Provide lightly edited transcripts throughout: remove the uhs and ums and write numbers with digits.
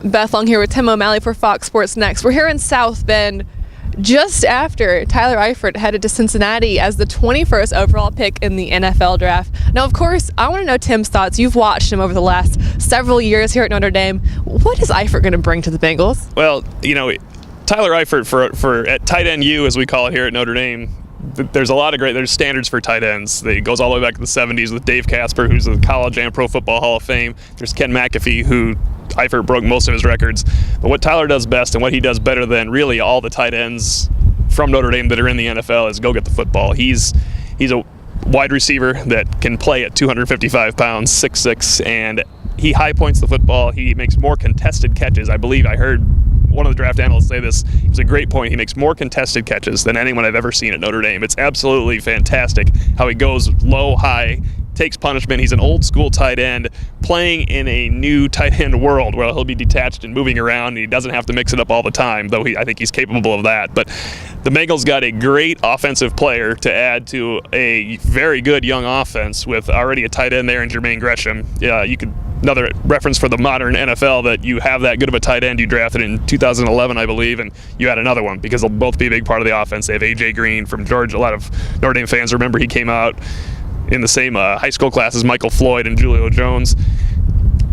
Beth Long here with Tim O'Malley for Fox Sports Next. We're here in South Bend just after Tyler Eifert headed to Cincinnati as the 21st overall pick in the NFL draft. Now, of course, I want to know Tim's thoughts. You've watched him over the last several years here at Notre Dame. What is Eifert going to bring to the Bengals? Well, Tyler Eifert for at tight end U, as we call it here at Notre Dame, there's a lot of there's standards for tight ends. It goes all the way back to the 70s with Dave Casper, who's a college and Pro Football Hall of Fame. There's Ken McAfee, who Eifert broke most of his records. But what Tyler does best and what he does better than really all the tight ends from Notre Dame that are in the NFL is go get the football. He's a wide receiver that can play at 255 pounds, 6'6", and he high points the football. He makes more contested catches. I believe I heard one of the draft analysts say this. It was a great point. He makes more contested catches than anyone I've ever seen at Notre Dame. It's absolutely fantastic how he goes low, high, takes punishment. He's an old school tight end playing in a new tight end world where he'll be detached and moving around, and he doesn't have to mix it up all the time, though I think he's capable of that. But the Bengals got a great offensive player to add to a very good young offense with already a tight end there in Jermaine Gresham. Another reference for the modern NFL that you have that good of a tight end you drafted in 2011, I believe, and you add another one because they'll both be a big part of the offense. They have A.J. Green from Georgia. A lot of Notre Dame fans remember he came out in the same high school class as Michael Floyd and Julio Jones.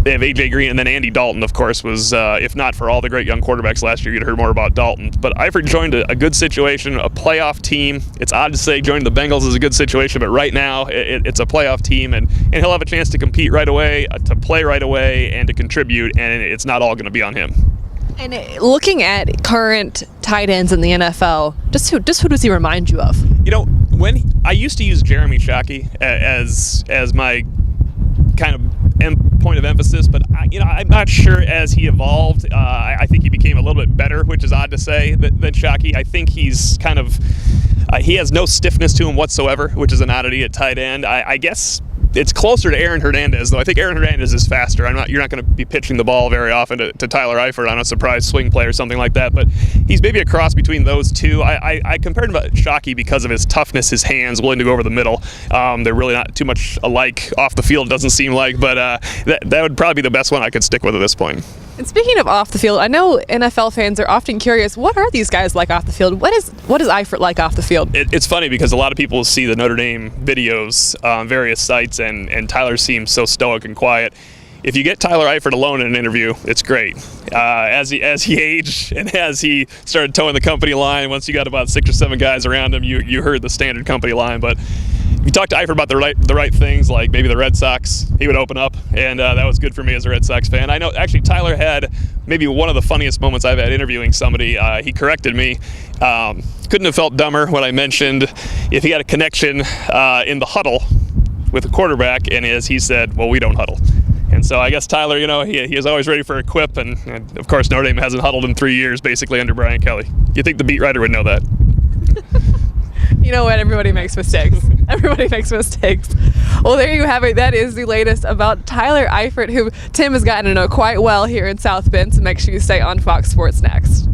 They have A.J. Green, and then Andy Dalton, of course, was, if not for all the great young quarterbacks last year, you'd heard more about Dalton. But Eifert joined a good situation, a playoff team. It's odd to say joining the Bengals is a good situation, but right now it's a playoff team, and he'll have a chance to compete right away, to play right away, and to contribute, and it's not all going to be on him. And looking at current tight ends in the NFL, just who does he remind you of? When I used to use Jeremy Shockey as my kind of point of emphasis, but I'm not sure as he evolved. I think he became a little bit better, which is odd to say than Shockey. I think he's kind of he has no stiffness to him whatsoever, which is an oddity at tight end. I guess it's closer to Aaron Hernandez, though. I think Aaron Hernandez is faster. You're not going to be pitching the ball very often to Tyler Eifert on a surprise swing play or something like that, but he's maybe a cross between those two. I compared him to Shockey because of his toughness, his hands, willing to go over the middle. They're really not too much alike off the field, doesn't seem like, but that would probably be the best one I could stick with at this point. And speaking of off the field, I know NFL fans are often curious, what are these guys like off the field? What is Eifert like off the field? It's funny because a lot of people see the Notre Dame videos on various sites, and Tyler seems so stoic and quiet. If you get Tyler Eifert alone in an interview, it's great. As he aged and as he started towing the company line, once you got about 6 or 7 guys around him, you heard the standard company line. But if you talk to Eifert about the right things, like maybe the Red Sox, he would open up, and that was good for me as a Red Sox fan. I know actually Tyler had maybe one of the funniest moments I've had interviewing somebody. He corrected me. Couldn't have felt dumber when I mentioned if he had a connection in the huddle with the quarterback, and as he said, well, we don't huddle. And so I guess Tyler, he is always ready for a quip, and of course Notre Dame hasn't huddled in 3 years, basically, under Brian Kelly. You'd think the beat writer would know that. You know what? Everybody makes mistakes. Everybody makes mistakes. Well, there you have it. That is the latest about Tyler Eifert, who Tim has gotten to know quite well here in South Bend, so make sure you stay on Fox Sports Next.